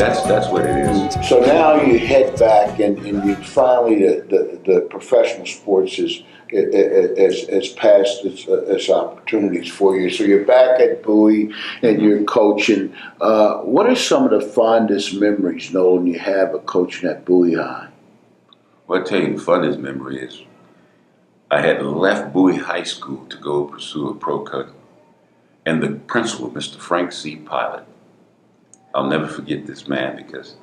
That's what it is. So now you head back, and you finally the professional sports has passed its opportunities for you. So you're back at Bowie and you're coaching. What are some of the fondest memories, Nolan, you have of coaching at Bowie High? Well, I tell you, the fondest memory is I had left Bowie High School to go pursue a pro cut, and the principal, Mr. Frank C. Pilot, I'll never forget this man because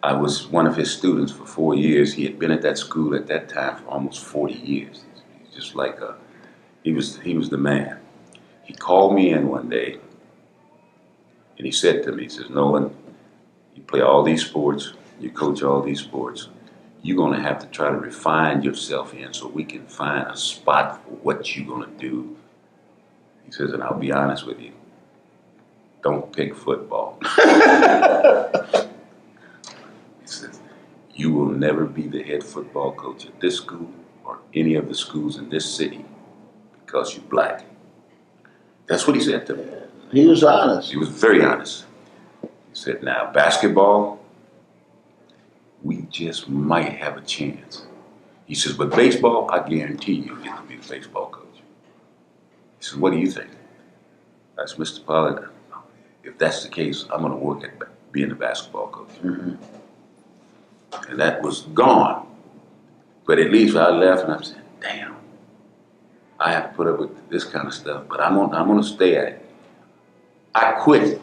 I was one of his students for 4 years. He had been at that school at that time for almost 40 years. He's just like he was the man. He called me in one day and he said to me, he says, Nolan, you play all these sports, you coach all these sports. You're going to have to try to refine yourself in so we can find a spot for what you're going to do. He says, and I'll be honest with you, don't pick football. He says, you will never be the head football coach at this school or any of the schools in this city because you're black. That's what he said to me. He was honest. He was very honest. He said, now, basketball, we just might have a chance. He says, but baseball, I guarantee you'll get to be the baseball coach. He says, what do you think? I said, Mr. Pollard, if that's the case, I'm going to work at being a basketball coach. Mm-hmm. And that was gone. But at least I left and I said, damn, I have to put up with this kind of stuff, but I'm going to stay at it. I quit.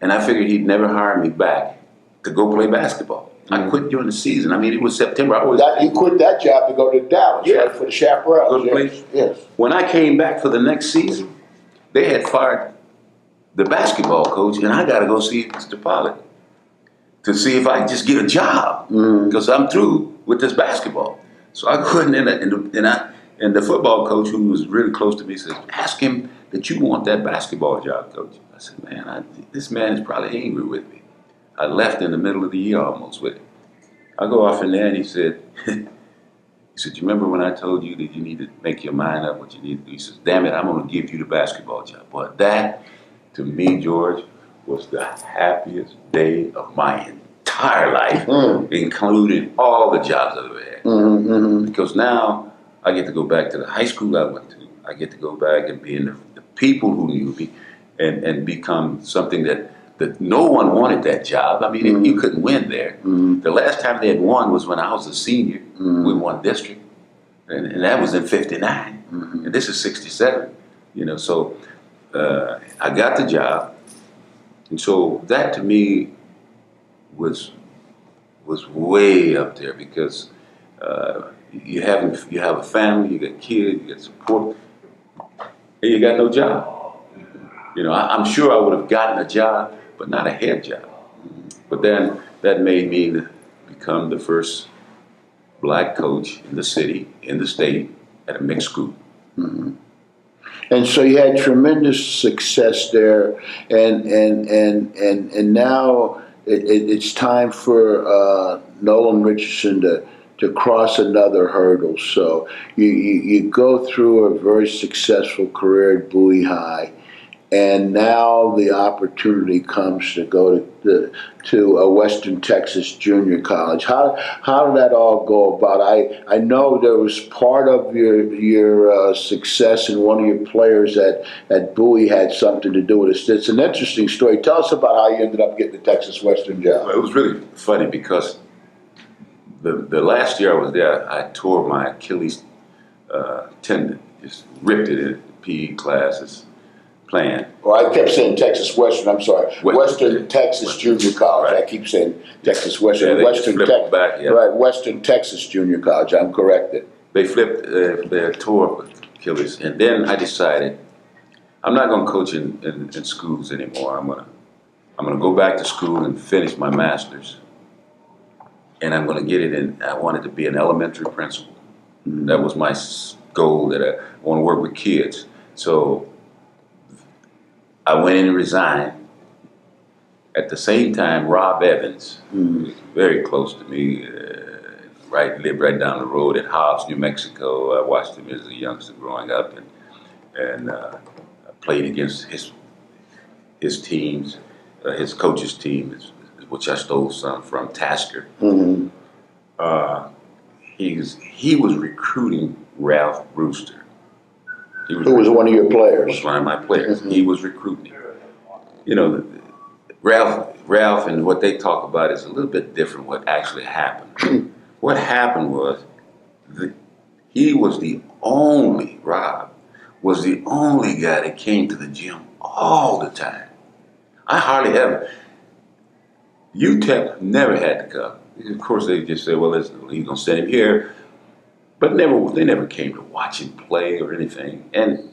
And I figured he'd never hire me back to go play basketball. I quit during the season. I mean, it was September. You quit that job to go to Dallas, yeah, right, for the Chaparrals. Yes. When I came back for the next season, they had fired the basketball coach, and I got to go see Mr. Pollard to see if I could just get a job because I'm through with this basketball. So I couldn't, and the football coach, who was really close to me, says, ask him that you want that basketball job, coach. I said, man, this man is probably angry with me. I left in the middle of the year almost with it. I go off in there and he said, you remember when I told you that you need to make your mind up what you need to do? He says, damn it, I'm going to give you the basketball job. But that, to me, George, was the happiest day of my entire life, including all the jobs I've ever had. Mm-hmm. Because now I get to go back to the high school I went to. I get to go back and be in the people who knew me and become something that no one wanted that job. I mean, you couldn't win there. The last time they had won was when I was a senior. We won district, and that was in '59. And this is '67. So I got the job, and so that to me was way up there because you have a family, you got kids, you got support, and you got no job. I'm sure I would have gotten a job, but not a head job. But then that made me become the first black coach in the city, in the state, at a mixed school. Mm-hmm. And so you had tremendous success there, and now it's time for Nolan Richardson to cross another hurdle. So you go through a very successful career at Bowie High. And now the opportunity comes to go to a Western Texas Junior College. How did that all go about? I know there was part of your success, and one of your players at Bowie had something to do with it. It's an interesting story. Tell us about how you ended up getting the Texas Western job. Well, it was really funny because the last year I was there, I tore my Achilles tendon, just ripped it in PE classes. Playing. Well, I kept saying Texas Western. I'm sorry, Western Texas Junior College. Right. I keep saying Texas Western. Yeah, Western Texas. Right, Western Texas Junior College. I'm corrected. They flipped their tore Achilles, and then I decided I'm not going to coach in schools anymore. I'm gonna go back to school and finish my master's, and I'm going to get it in. I wanted to be an elementary principal. That was my goal. That I want to work with kids. So I went in and resigned. At the same time, Rob Evans, who was very close to me, lived right down the road at Hobbs, New Mexico. I watched him as a youngster growing up, and I played against his teams. his coach's team, which I stole some from Tasker. Mm-hmm. He was recruiting Ralph Brewster. Who was one of your players? Was one of my players. Mm-hmm. He was recruiting. You know, Ralph, and what they talk about is a little bit different. What actually happened? What happened was he was the only Rob was the only guy that came to the gym all the time. I hardly ever. UTEP never had to come. Of course, they just said, "Well, he's gonna send him here," but they never came to watch him play or anything. And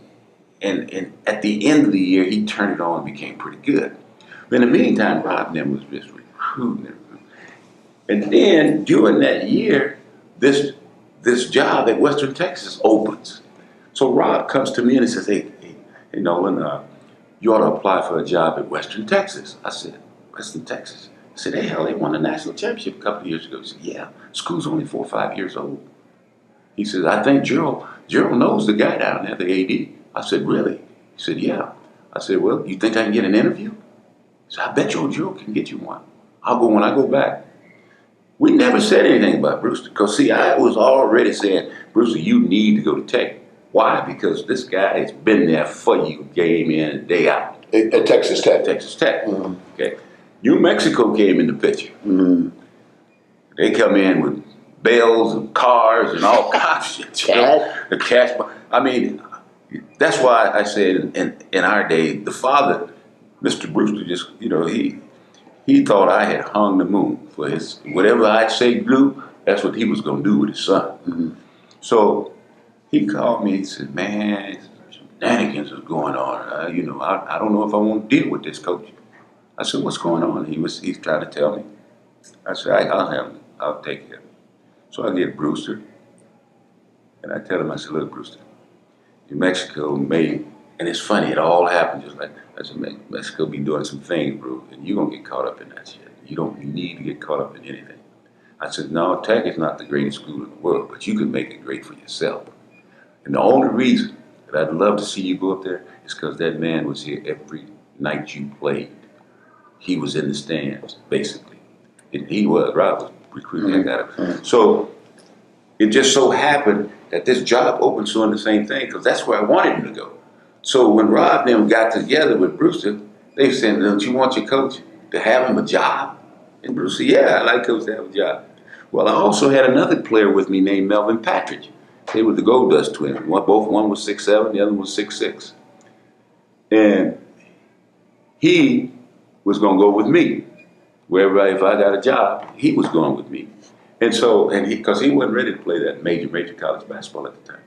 at the end of the year, he turned it on and became pretty good. But in the meantime, Rob then was just recruiting. And then during that year, this job at Western Texas opens. So Rob comes to me and he says, "Hey Nolan, you ought to apply for a job at Western Texas." I said, "Western Texas?" I said, "Hey, hell, they won a national championship a couple of years ago." He said, "Yeah, school's only 4 or 5 years old." He says, "I think Gerald knows the guy down there, the AD." I said, "Really?" He said, "Yeah." I said, "Well, you think I can get an interview?" He said, "I bet you old Gerald can get you one. I'll go when I go back." We never said anything about Brewster because, see, I was already saying, "Brewster, you need to go to Tech." Why? Because this guy has been there for you day in and day out. At Texas Tech. Texas Tech. Mm-hmm. Okay. New Mexico came in the picture. Mm-hmm. They come in with bells and cars and all kinds of shit. The cash. I mean, that's why I said in our day, the father, Mr. Brewster, just, he thought I had hung the moon for his, whatever I'd say do, that's what he was going to do with his son. Mm-hmm. So he called me, he said, "Man, shenanigans is going on. I don't know if I want to deal with this, coach." I said, "What's going on?" He's trying to tell me. I said, "I'll handle it. I'll take care of it." So I get Brewster, and I tell him, I said, "Look, Brewster, New Mexico made," and it's funny, it all happened just like, I said, "Mexico be doing some things, bro, and you're going to get caught up in that shit. You don't need to get caught up in anything." I said, "No, Tech is not the greatest school in the world, but you can make it great for yourself. And the only reason that I'd love to see you go up there is because that man was here every night you played. He was in the stands, basically." And Rob was recruiting that guy. Mm-hmm. So it just so happened that this job opened doing the same thing because that's where I wanted him to go. So when Rob and them got together with Brewster, they said, "Don't you want your coach to have him a job?" And Brewster, "Yeah, I like coach to have a job." Well, I also had another player with me named Melvin Patridge. They were the Gold Dust twins. One was 6'7", the other was 6'6". And he was going to go with me. Wherever, if I got a job, he was going with me. And so, because he wasn't ready to play that major college basketball at the time.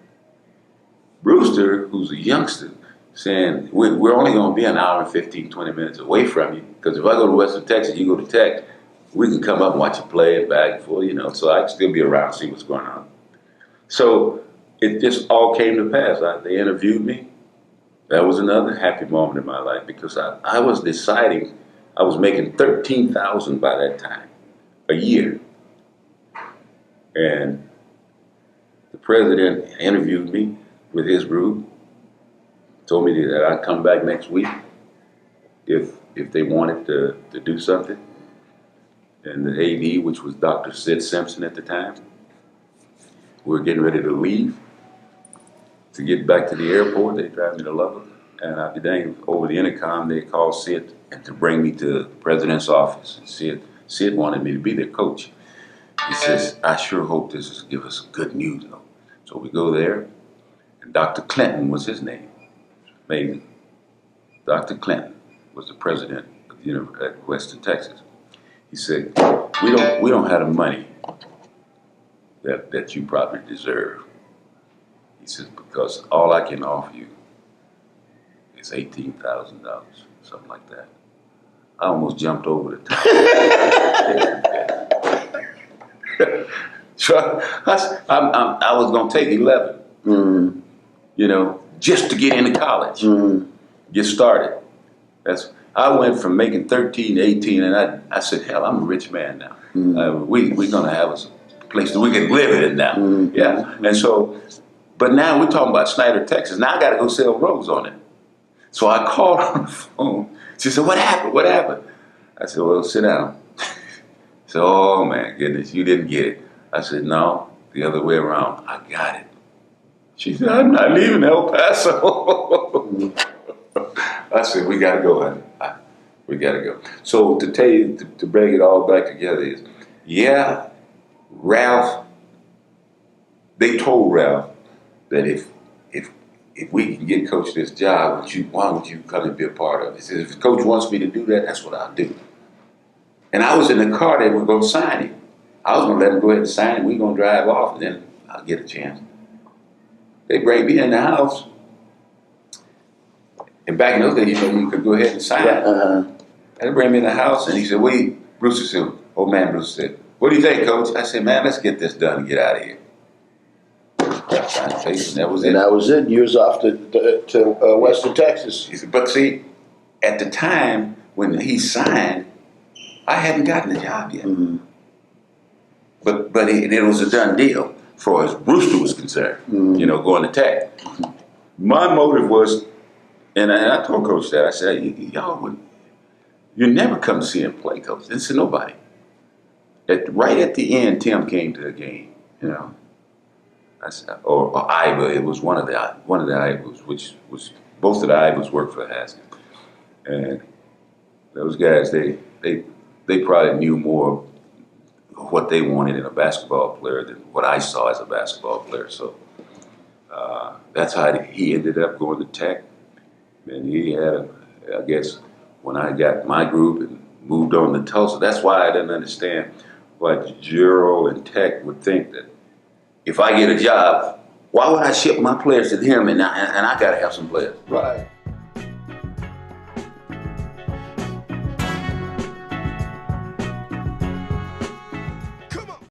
Brewster, who's a youngster, saying, we're only going to be an hour and 15, 20 minutes away from you, because if I go to Western Texas, you go to Tech, we can come up and watch you play back and forth, so I can still be around and see what's going on. So it just all came to pass. They interviewed me. That was another happy moment in my life because I was deciding, I was making $13,000 by that time, a year. And the president interviewed me with his group, told me that I'd come back next week if they wanted to do something. And the AD, which was Dr. Sid Simpson at the time, we were getting ready to leave to get back to the airport. They drive me to Lubbock, and I'd be dang, over the intercom they called Sid and to bring me to the president's office. And Sid wanted me to be their coach. He says, "I sure hope this is give us good news, though." So we go there, and Dr. Clinton was his name. Amazing. Dr. Clinton was the president of at Western Texas. He said, we don't have the money that you probably deserve." He says, "Because all I can offer you is $18,000, something like that." I almost jumped over the top. So I was going to take 11, just to get into college, get started. I went from making 13 to 18, and I said, "Hell, I'm a rich man now. We're going to have a place that we can live in now." Yeah, and so, but now we're talking about Snyder, Texas. Now I got to go sell rose on it. So I called on the phone. She said, "What happened? What happened?" I said, well, sit down. He said, oh, man, goodness, you didn't get it. I said, no, the other way around. I got it. She said, I'm not leaving El Paso. I said, we got to go, honey. We got to go. So to tell you, to bring it all back together is, yeah, Ralph, they told Ralph that if we can get Coach this job, why don't you come and be a part of it? He said, if Coach wants me to do that, that's what I'll do. And I was in the car, they were going to sign him. I was going to let him go ahead and sign him. We're going to drive off, and then I'll get a chance. They bring me in the house. And back in those days, you could go ahead and sign. And they bring me in the house, and he said, Bruce said, old man Bruce said, what do you think, Coach? I said, man, let's get this done and get out of here. And that was it. And that was it. You was off to Western Texas. He said, but see, at the time when he signed, I hadn't gotten the job yet. Mm-hmm. But it was a done deal as far as Brewster was concerned, going to Tech. My motive was, and I told Coach that, I said, you never come to see him play, Coach. This is nobody. Right at the end, Tim came to the game, I said, or Iva, it was one of the Ivas, which was, both of the Ivas worked for Haskins. And those guys, they probably knew more of what they wanted in a basketball player than what I saw as a basketball player. So that's how he ended up going to Tech. And he had, I guess, when I got my group and moved on to Tulsa, that's why I didn't understand why Gerald and Tech would think that if I get a job, why would I ship my players to him and I got to have some players? Right.